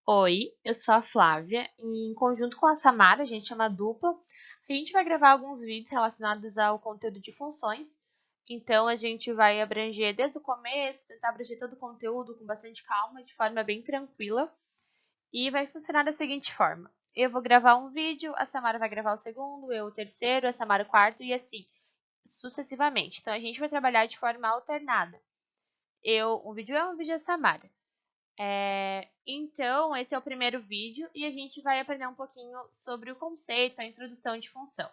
Oi, eu sou a Flávia e em conjunto com a Samara, a gente é uma dupla. A gente vai gravar alguns vídeos relacionados ao conteúdo de funções. Então a gente vai abranger desde o começo, tentar abranger todo o conteúdo com bastante calma, de forma bem tranquila. E vai funcionar da seguinte forma: eu vou gravar um vídeo, a Samara vai gravar o segundo, eu o terceiro, a Samara o quarto e assim sucessivamente. Então a gente vai trabalhar de forma alternada. Um vídeo é um vídeo da Samara. Então, esse é o primeiro vídeo e a gente vai aprender um pouquinho sobre o conceito, a introdução de função.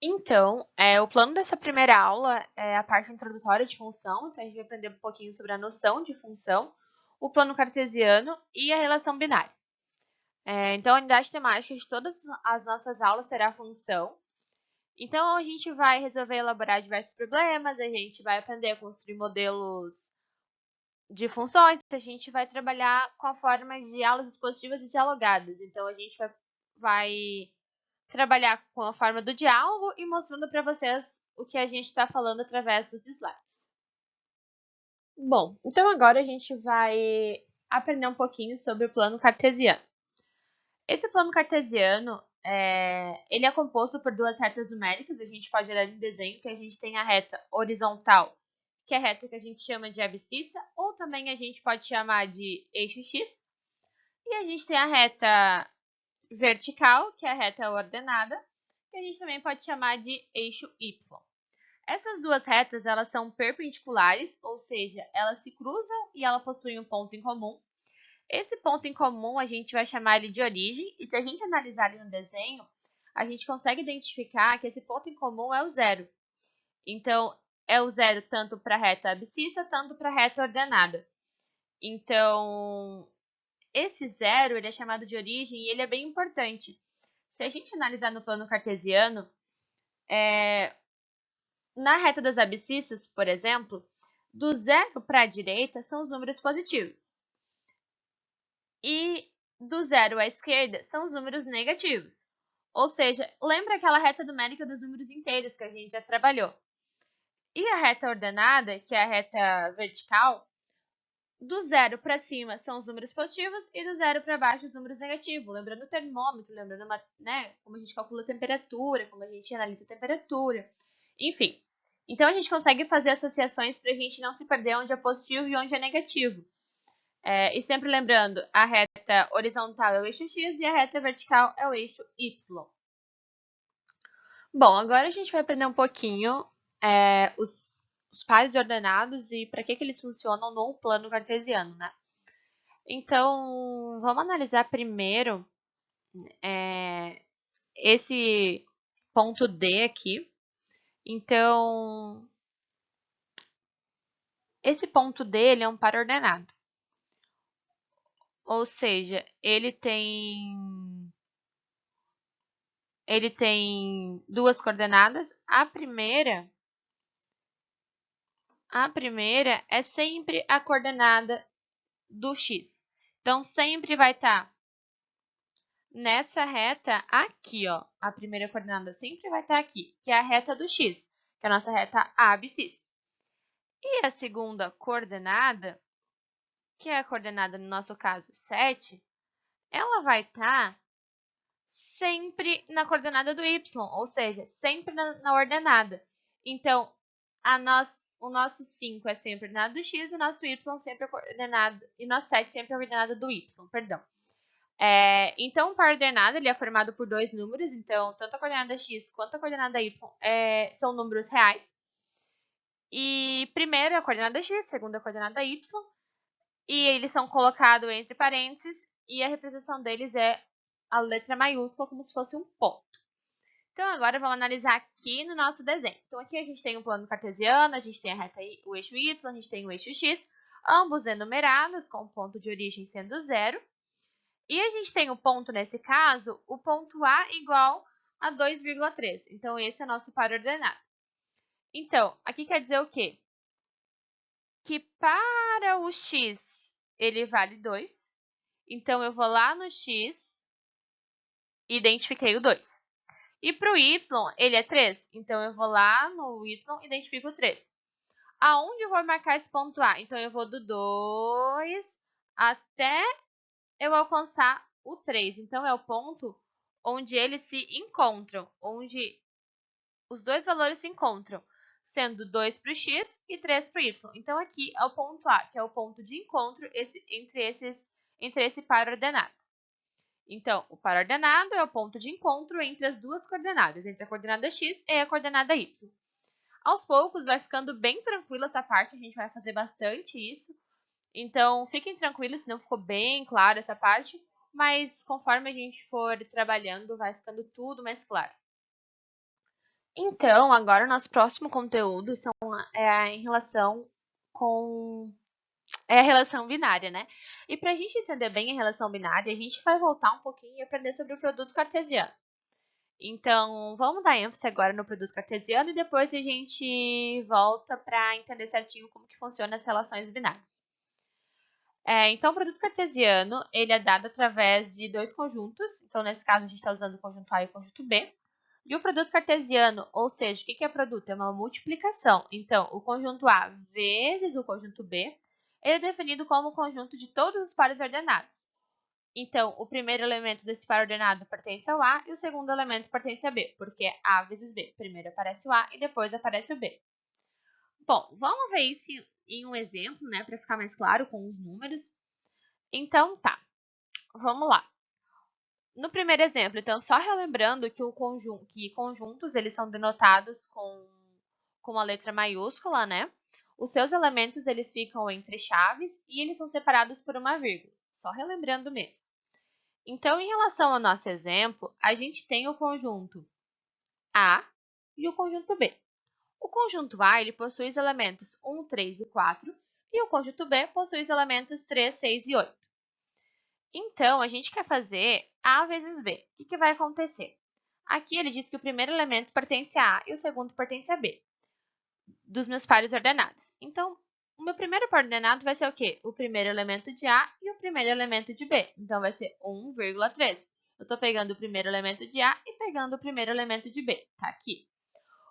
Então, o plano dessa primeira aula é a parte introdutória de função, então a gente vai aprender um pouquinho sobre a noção de função, o plano cartesiano e a relação binária. Então, a unidade temática de todas as nossas aulas será a função. Então, a gente vai resolver e elaborar diversos problemas, a gente vai aprender a construir modelos de funções, a gente vai trabalhar com a forma de aulas expositivas e dialogadas. Então, a gente vai trabalhar com a forma do diálogo e mostrando para vocês o que a gente está falando através dos slides. Bom, então agora a gente vai aprender um pouquinho sobre o plano cartesiano. Esse plano cartesiano, ele é composto por duas retas numéricas, a gente pode olhar em desenho, que a gente tem a reta horizontal, que é a reta que a gente chama de abscissa, ou também a gente pode chamar de eixo X, e a gente tem a reta vertical, que é a reta ordenada, que a gente também pode chamar de eixo Y. Essas duas retas, elas são perpendiculares, ou seja, elas se cruzam e elas possuem um ponto em comum. Esse ponto em comum a gente vai chamar ele de origem, e se a gente analisar ele no desenho, a gente consegue identificar que esse ponto em comum é o zero. Então, é o zero tanto para a reta abscissa, tanto para a reta ordenada. Então, esse zero ele é chamado de origem e ele é bem importante. Se a gente analisar no plano cartesiano, na reta das abscissas, por exemplo, do zero para a direita são os números positivos. E do zero à esquerda são os números negativos. Ou seja, lembra aquela reta numérica dos números inteiros que a gente já trabalhou. E a reta ordenada, que é a reta vertical, do zero para cima são os números positivos e do zero para baixo os números negativos. Lembrando o termômetro, lembrando como a gente calcula a temperatura, como a gente analisa a temperatura, enfim. Então a gente consegue fazer associações para a gente não se perder onde é positivo e onde é negativo. E sempre lembrando, a reta horizontal é o eixo X e a reta vertical é o eixo Y. Bom, agora a gente vai aprender um pouquinho os pares ordenados e para que eles funcionam no plano cartesiano, né? Então, vamos analisar primeiro esse ponto D aqui. Então, esse ponto D ele é um par ordenado. Ou seja, ele tem duas coordenadas. A primeira é sempre a coordenada do x. Então, sempre vai estar nessa reta aqui, ó. A primeira coordenada sempre vai estar aqui, que é a reta do x, que é a nossa reta abscissa. E a segunda coordenada, que é a coordenada, no nosso caso, 7, ela vai estar sempre na coordenada do y, ou seja, sempre na ordenada. Então, o nosso 5 é sempre a coordenada do x, o nosso y sempre a coordenada, e o nosso 7 sempre a coordenada do y, perdão. Então, o par ordenado ele é formado por dois números, então, tanto a coordenada x quanto a coordenada y são números reais. E primeiro a coordenada x, segundo a coordenada y, e eles são colocados entre parênteses, e a representação deles é a letra maiúscula, como se fosse um ponto. Então, agora vamos analisar aqui no nosso desenho. Então, aqui a gente tem um plano cartesiano, a gente tem a reta o eixo y, a gente tem o eixo x, ambos enumerados, com o ponto de origem sendo zero. E a gente tem o ponto, nesse caso, o ponto A igual a 2,3. Então, esse é o nosso par ordenado. Então, aqui quer dizer o quê? Que para o x, ele vale 2. Então, eu vou lá no x e identifiquei o 2. E para o y, ele é 3. Então, eu vou lá no y e identifico o 3. Aonde eu vou marcar esse ponto A? Então, eu vou do 2 até eu alcançar o 3. Então, é o ponto onde eles se encontram, onde os dois valores se encontram, sendo 2 para o x e 3 para o y. Então, aqui é o ponto A, que é o ponto de encontro entre esse par ordenado. Então, o par ordenado é o ponto de encontro entre as duas coordenadas, entre a coordenada x e a coordenada y. Aos poucos, vai ficando bem tranquila essa parte, a gente vai fazer bastante isso. Então, fiquem tranquilos se não ficou bem claro essa parte, mas conforme a gente for trabalhando, vai ficando tudo mais claro. Então, agora o nosso próximo conteúdo em relação com a relação binária, né? E para a gente entender bem a relação binária, a gente vai voltar um pouquinho e aprender sobre o produto cartesiano. Então, vamos dar ênfase agora no produto cartesiano e depois a gente volta para entender certinho como que funcionam as relações binárias. Então, o produto cartesiano, ele é dado através de dois conjuntos. Então, nesse caso, a gente está usando o conjunto A e o conjunto B. E o produto cartesiano, ou seja, o que é produto? É uma multiplicação. Então, o conjunto A vezes o conjunto B, ele é definido como o conjunto de todos os pares ordenados. Então, o primeiro elemento desse par ordenado pertence ao A e o segundo elemento pertence a B, porque é A vezes B. Primeiro aparece o A e depois aparece o B. Bom, vamos ver isso em um exemplo, né, para ficar mais claro com os números. Então, tá. Vamos lá. No primeiro exemplo, então, só relembrando que conjuntos eles são denotados com a letra maiúscula, né? Os seus elementos eles ficam entre chaves e eles são separados por uma vírgula. Só relembrando mesmo. Então, em relação ao nosso exemplo, a gente tem o conjunto A e o conjunto B. O conjunto A ele possui os elementos 1, 3 e 4, e o conjunto B possui os elementos 3, 6 e 8. Então, a gente quer fazer A vezes B. O que vai acontecer? Aqui ele diz que o primeiro elemento pertence a A e o segundo pertence a B, dos meus pares ordenados. Então, o meu primeiro par ordenado vai ser o quê? O primeiro elemento de A e o primeiro elemento de B. Então, vai ser 1,3. Eu estou pegando o primeiro elemento de A e pegando o primeiro elemento de B. Tá aqui.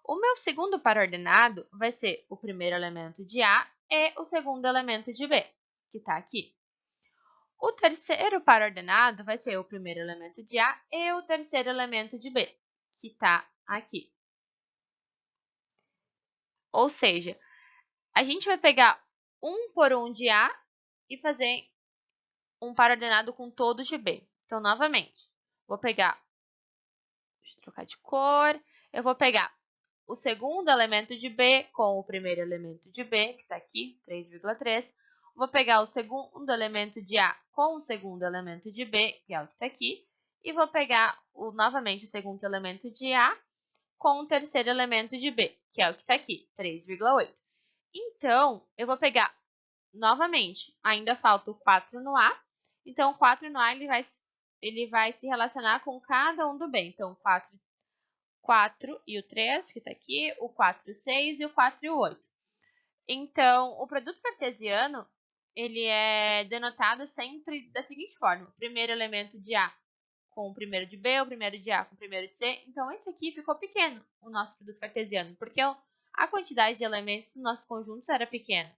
O meu segundo par ordenado vai ser o primeiro elemento de A e o segundo elemento de B, que está aqui. O terceiro par ordenado vai ser o primeiro elemento de A e o terceiro elemento de B, que está aqui. Ou seja, a gente vai pegar um por um de A e fazer um par ordenado com todos de B. Então, novamente, vou pegar, deixa eu trocar de cor, eu vou pegar o segundo elemento de B com o primeiro elemento de B, que está aqui, 3,3. Vou pegar o segundo elemento de A com o segundo elemento de B, que é o que está aqui. E vou pegar novamente o segundo elemento de A com o terceiro elemento de B, que é o que está aqui, 3,8. Então, eu vou pegar novamente, ainda falta o 4 no A. Então, o 4 no A ele vai se relacionar com cada um do B. Então, 4 e o 3, que está aqui, o 4 e o 6 e o 4 e o 8. Então, o produto cartesiano, ele é denotado sempre da seguinte forma. O primeiro elemento de A com o primeiro de B, o primeiro de A com o primeiro de C. Então, esse aqui ficou pequeno, o nosso produto cartesiano, porque a quantidade de elementos do nosso conjunto era pequena.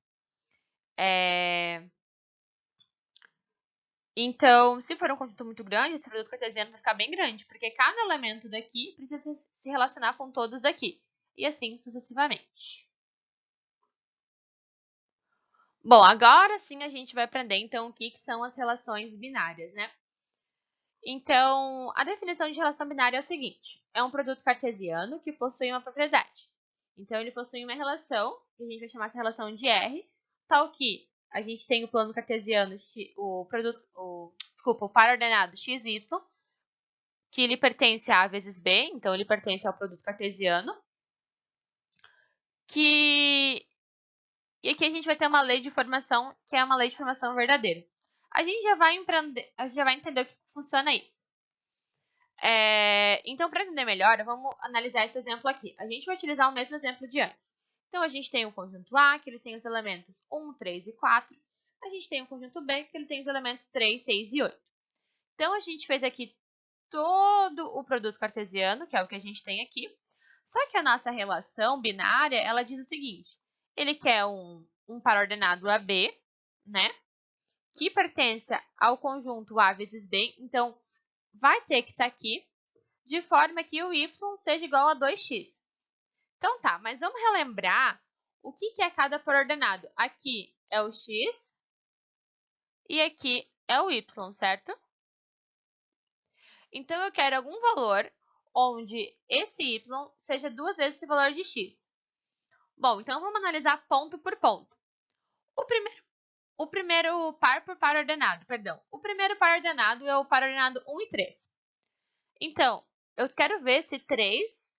Então, se for um conjunto muito grande, esse produto cartesiano vai ficar bem grande, porque cada elemento daqui precisa se relacionar com todos daqui, e assim sucessivamente. Bom, agora sim a gente vai aprender, então, o que são as relações binárias, né? Então, a definição de relação binária é o seguinte. É um produto cartesiano que possui uma propriedade. Então, ele possui uma relação, que a gente vai chamar essa relação de R, tal que a gente tem o plano cartesiano, o par ordenado x, y, que ele pertence a A vezes B, então ele pertence ao produto cartesiano, E aqui a gente vai ter uma lei de formação, que é uma lei de formação verdadeira. A gente já vai entender o que funciona isso. Então, para entender melhor, vamos analisar esse exemplo aqui. A gente vai utilizar o mesmo exemplo de antes. Então, a gente tem o conjunto A, que ele tem os elementos 1, 3 e 4. A gente tem o conjunto B, que ele tem os elementos 3, 6 e 8. Então, a gente fez aqui todo o produto cartesiano, que é o que a gente tem aqui. Só que a nossa relação binária, ela diz o seguinte. Ele quer um par ordenado AB, né? que pertence ao conjunto A vezes B, então vai ter que estar aqui, de forma que o y seja igual a 2x. Então tá, mas vamos relembrar o que é cada par ordenado. Aqui é o x e aqui é o y, certo? Então eu quero algum valor onde esse y seja 2 vezes esse valor de x. Bom, então vamos analisar ponto por ponto. O primeiro par por par ordenado, perdão. O primeiro par ordenado é o par ordenado 1 e 3. Então, eu quero ver se 3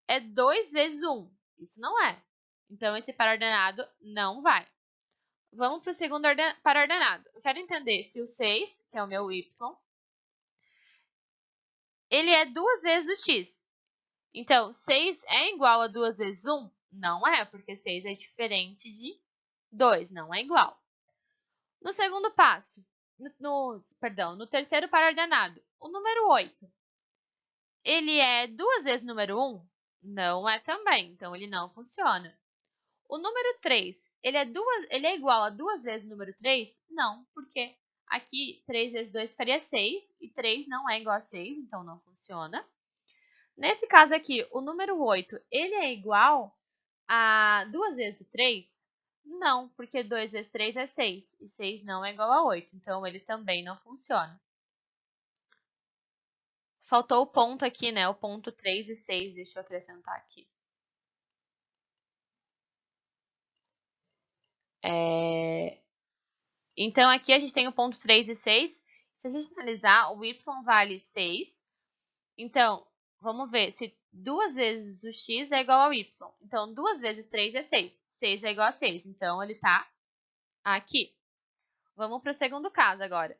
é 2 vezes 1. Isso não é. Então, esse par ordenado não vai. Vamos para o segundo par ordenado. Eu quero entender se o 6, que é o meu y, ele é 2 vezes o x. Então, 6 é igual a 2 vezes 1? Não é, porque 6 é diferente de 2, não é igual. No segundo passo, no terceiro par ordenado, o número 8, ele é 2 vezes o número 1? Não é também, então ele não funciona. O número 3, ele é igual a 2 vezes o número 3? Não, porque aqui 3 vezes 2 faria 6, e 3 não é igual a 6, então não funciona. Nesse caso aqui, o número 8, ele é igual a 2 vezes o 3? Não, porque 2 vezes 3 é 6, e 6 não é igual a 8, então ele também não funciona. Faltou o ponto aqui, né? O ponto 3 e 6, deixa eu acrescentar aqui. Então, aqui a gente tem o ponto 3 e 6. Se a gente analisar, o y vale 6. Então, vamos ver se 2 vezes o x é igual ao y. Então, 2 vezes 3 é 6. 6 é igual a 6. Então, ele está aqui. Vamos para o segundo caso agora.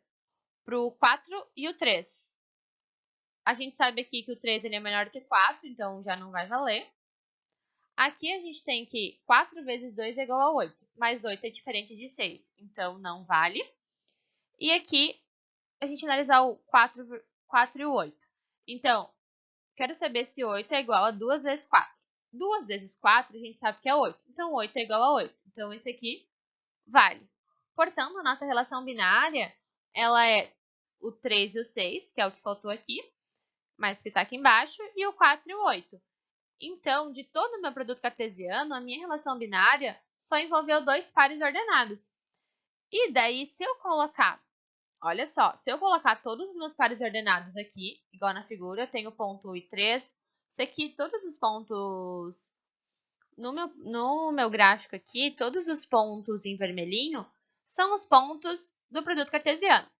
Para o 4 e o 3. A gente sabe aqui que o 3 ele é menor que 4, então já não vai valer. Aqui a gente tem que 4 vezes 2 é igual a 8, mas 8 é diferente de 6, então não vale. E aqui a gente analisar o 4 e o 8. Então, quero saber se 8 é igual a 2 vezes 4. 2 vezes 4 a gente sabe que é 8, então 8 é igual a 8. Então, esse aqui vale. Portanto, a nossa relação binária, ela é o 3 e o 6, que é o que faltou aqui, mas que está aqui embaixo, e o 4 e o 8. Então, de todo o meu produto cartesiano, a minha relação binária só envolveu 2 pares ordenados. E daí, se eu colocar, olha só, se eu colocar todos os meus pares ordenados aqui, igual na figura, eu tenho ponto 1 e 3, isso aqui, todos os pontos, no meu gráfico aqui, todos os pontos em vermelhinho são os pontos do produto cartesiano.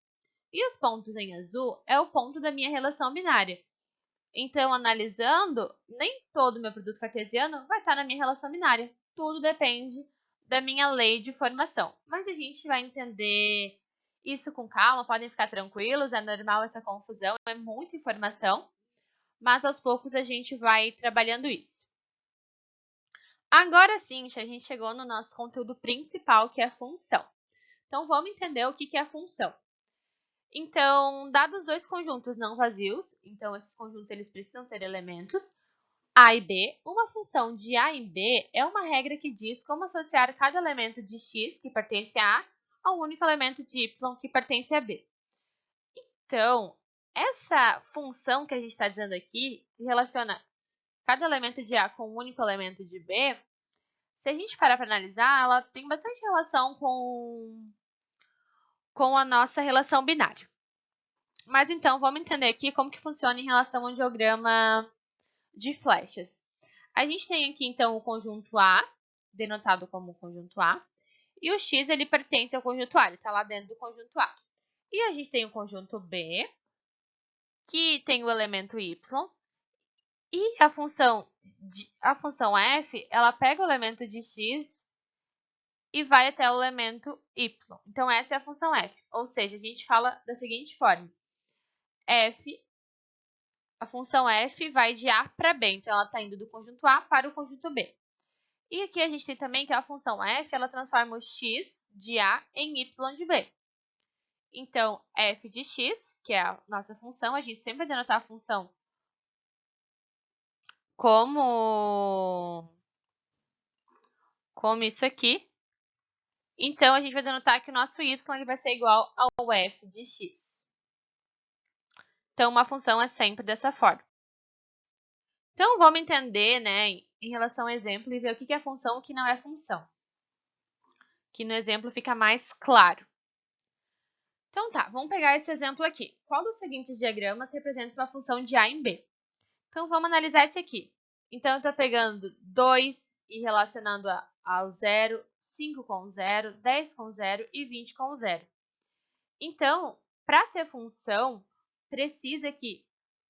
E os pontos em azul é o ponto da minha relação binária. Então, analisando, nem todo o meu produto cartesiano vai estar na minha relação binária. Tudo depende da minha lei de formação. Mas a gente vai entender isso com calma, podem ficar tranquilos, é normal essa confusão, é muita informação, mas aos poucos a gente vai trabalhando isso. Agora sim, a gente chegou no nosso conteúdo principal, que é a função. Então, vamos entender o que é a função. Então, dados dois conjuntos não vazios, então esses conjuntos eles precisam ter elementos A e B, uma função de A em B é uma regra que diz como associar cada elemento de x, que pertence a A, ao único elemento de y, que pertence a B. Então, essa função que a gente está dizendo aqui, que relaciona cada elemento de A com o único elemento de B, se a gente parar para analisar, ela tem bastante relação com a nossa relação binária. Mas então, vamos entender aqui como que funciona em relação ao diagrama de flechas. A gente tem aqui, então, o conjunto A, denotado como conjunto A, e o X, ele pertence ao conjunto A, ele está lá dentro do conjunto A. E a gente tem o conjunto B, que tem o elemento Y, e a função f, ela pega o elemento de X e vai até o elemento Y. Então, essa é a função f, ou seja, a gente fala da seguinte forma. A função f vai de A para B, então ela está indo do conjunto A para o conjunto B. E aqui a gente tem também que a função f, ela transforma o x de A em y de B. Então, f de x, que é a nossa função, a gente sempre vai denotar a função como isso aqui. Então, a gente vai denotar que o nosso y ele vai ser igual ao f de x. Então, uma função é sempre dessa forma. Então, vamos entender, né, em relação ao exemplo e ver o que é função e o que não é função. Que no exemplo fica mais claro. Então tá, vamos pegar esse exemplo aqui. Qual dos seguintes diagramas representa uma função de a em b? Então, vamos analisar esse aqui. Então, eu estou pegando 2 e relacionando ao 0, 5 com 0, 10 com 0 e 20 com 0. Então, para ser função, precisa que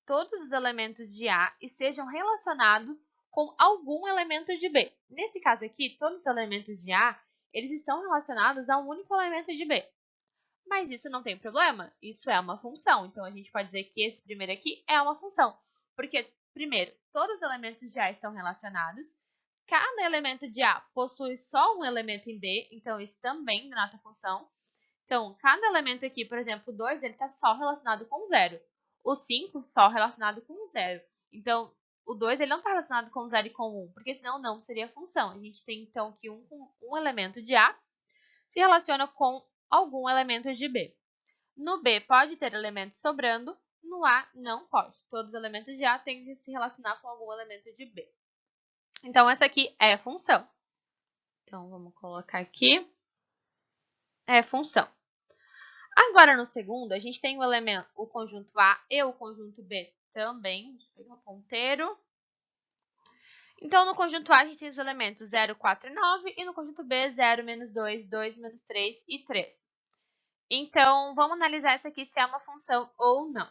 todos os elementos de A estejam relacionados com algum elemento de B. Nesse caso aqui, todos os elementos de A, eles estão relacionados a um único elemento de B. Mas isso não tem problema, isso é uma função. Então, a gente pode dizer que esse primeiro aqui é uma função. Porque, primeiro, todos os elementos de A estão relacionados. Cada elemento de A possui só um elemento em B, então isso também denota função. Então, cada elemento aqui, por exemplo, o 2, ele está só relacionado com 0. O 5 só relacionado com 0. Então, o 2 ele não está relacionado com 0 e com 1, porque senão não seria função. A gente tem, então, que um elemento de A se relaciona com algum elemento de B. No B pode ter elementos sobrando, no A não pode. Todos os elementos de A têm que se relacionar com algum elemento de B. Então, essa aqui é função. Então, vamos colocar aqui. É função. Agora, no segundo, a gente tem o conjunto A e o conjunto B também. Deixa eu pegar o ponteiro. Então, no conjunto A, a gente tem os elementos 0, 4 e 9. E no conjunto B, 0, menos 2, 2, menos 3 e 3. Então, vamos analisar essa aqui se é uma função ou não.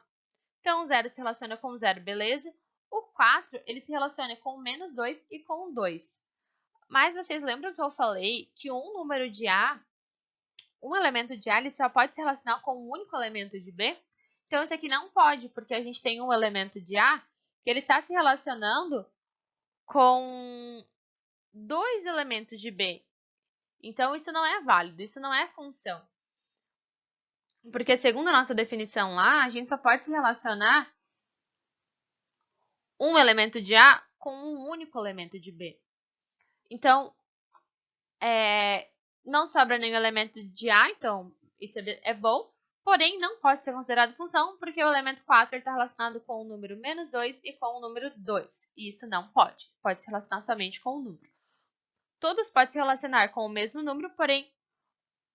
Então, o 0 se relaciona com o 0, beleza? O 4, ele se relaciona com o menos 2 e com o 2. Mas vocês lembram que eu falei que um número de A, um elemento de A, ele só pode se relacionar com um único elemento de B? Então, esse aqui não pode, porque a gente tem um elemento de A que ele está se relacionando com dois elementos de B. Então, isso não é válido, isso não é função. Porque, segundo a nossa definição lá, a gente só pode se relacionar um elemento de A com um único elemento de B. Então, não sobra nenhum elemento de A, então isso é bom. Porém, não pode ser considerado função, porque o elemento 4 está relacionado com o número menos 2 e com o número 2. E isso não pode. Pode se relacionar somente com o número. Todos podem se relacionar com o mesmo número, porém,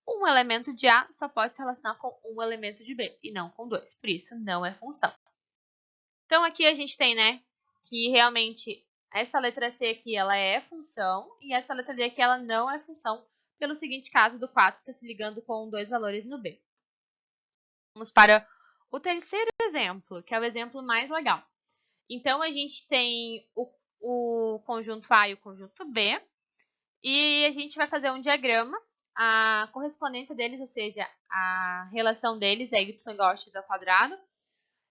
um elemento de A só pode se relacionar com um elemento de B e não com dois. Por isso, não é função. Então, aqui a gente tem, né, que realmente essa letra C aqui, ela é função, e essa letra D aqui, ela não é função, pelo seguinte caso do 4 está se ligando com dois valores no B. Vamos para o terceiro exemplo, que é o exemplo mais legal. Então, a gente tem o conjunto A e o conjunto B, e a gente vai fazer um diagrama. A correspondência deles, ou seja, a relação deles é y igual a x ao quadrado.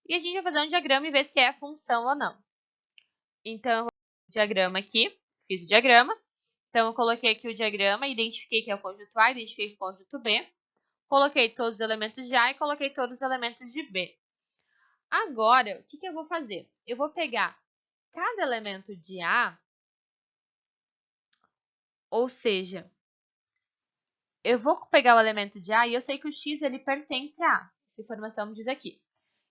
E a gente vai fazer um diagrama e ver se é função ou não. Então, eu vou fazer o diagrama aqui, fiz o diagrama. Então, eu coloquei aqui o diagrama, identifiquei que é o conjunto A, identifiquei que é o conjunto B. Coloquei todos os elementos de A e coloquei todos os elementos de B. Agora, o que eu vou fazer? Eu vou pegar cada elemento de A, ou seja, eu vou pegar o elemento de A e eu sei que o x ele pertence a A. Essa informação me diz aqui.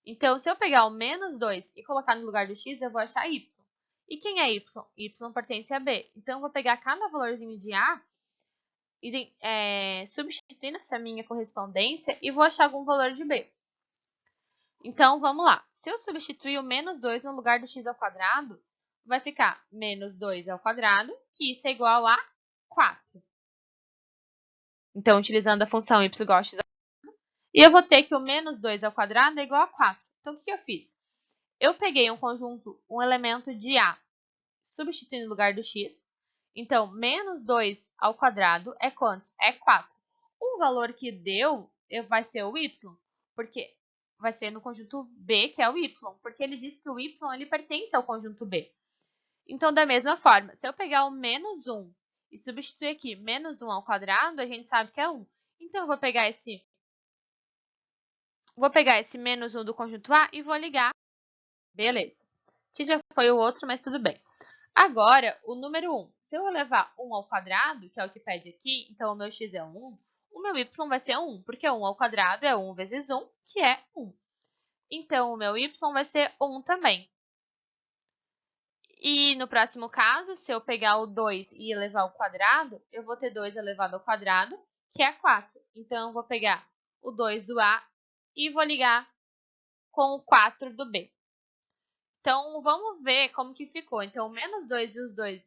Então, se eu pegar o menos 2 e colocar no lugar do x, eu vou achar y. E quem é y? Y pertence a B. Então, eu vou pegar cada valorzinho de A, substituindo essa minha correspondência, e vou achar algum valor de B. Então, vamos lá. Se eu substituir o menos 2 no lugar do x ao quadrado, vai ficar menos 2 ao quadrado, que isso é igual a 4. Então, utilizando a função y igual a x ao quadrado, e eu vou ter que o menos 2 ao quadrado é igual a 4. Então, o que eu fiz? Eu peguei um conjunto, um elemento de A, substituindo no lugar do x. Então, menos 2 ao quadrado é quantos? É 4. O valor que deu vai ser o y, porque vai ser no conjunto B, que é o y, porque ele diz que o y ele pertence ao conjunto B. Então, da mesma forma, se eu pegar o menos 1 e substituir aqui menos 1 ao quadrado, a gente sabe que é 1. Então, eu vou pegar esse menos 1 do conjunto A e vou ligar. Beleza. Aqui já foi o outro, mas tudo bem. Agora, o número 1. Se eu levar 1 ao quadrado, que é o que pede aqui, então o meu x é 1, o meu y vai ser 1, porque 1 ao quadrado é 1 vezes 1, que é 1. Então, o meu y vai ser 1 também. E no próximo caso, se eu pegar o 2 e elevar ao quadrado, eu vou ter 2 elevado ao quadrado, que é 4. Então, eu vou pegar o 2 do A e vou ligar com o 4 do B. Então, vamos ver como que ficou. Então, o menos 2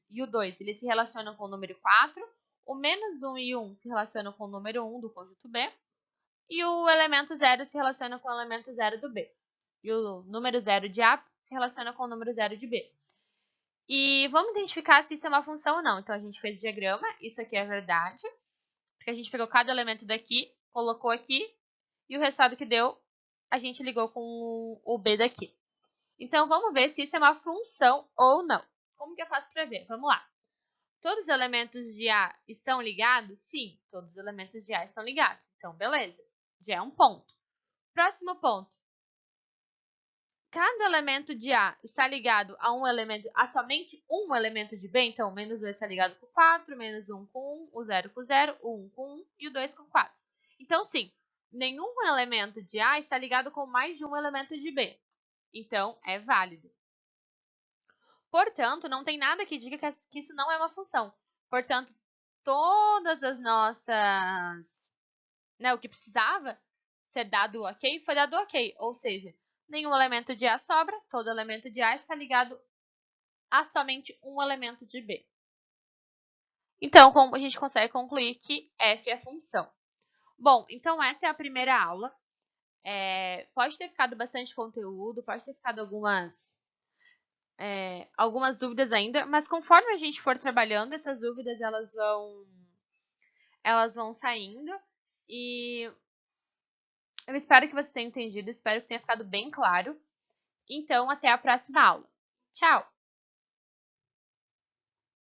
e o 2, eles se relacionam com o número 4. O menos 1 e 1 se relacionam com o número 1 do conjunto B. E o elemento 0 se relaciona com o elemento 0 do B. E o número 0 de A se relaciona com o número 0 de B. E vamos identificar se isso é uma função ou não. Então, a gente fez o diagrama, isso aqui é verdade. Porque a gente pegou cada elemento daqui, colocou aqui, e o resultado que deu, a gente ligou com o B daqui. Então, vamos ver se isso é uma função ou não. Como que eu faço para ver? Vamos lá. Todos os elementos de A estão ligados? Sim, todos os elementos de A estão ligados. Então, beleza. Já é um ponto. Próximo ponto. Cada elemento de A está ligado a somente um elemento de B. Então, o menos 2 está ligado com 4, menos 1 com 1, o 0 com 0, o 1 com 1 e o 2 com 4. Então, sim, nenhum elemento de A está ligado com mais de um elemento de B. Então, é válido. Portanto, não tem nada que diga que isso não é uma função. Portanto, todas as nossas... o que precisava ser dado ok, foi dado ok. Ou seja, nenhum elemento de A sobra, todo elemento de A está ligado a somente um elemento de B. Então, a gente consegue concluir que f é função. Bom, então essa é a primeira aula. Pode ter ficado bastante conteúdo, pode ter ficado algumas dúvidas ainda, mas conforme a gente for trabalhando, essas dúvidas elas vão saindo. E eu espero que você tenha entendido, espero que tenha ficado bem claro. Então, até a próxima aula. Tchau!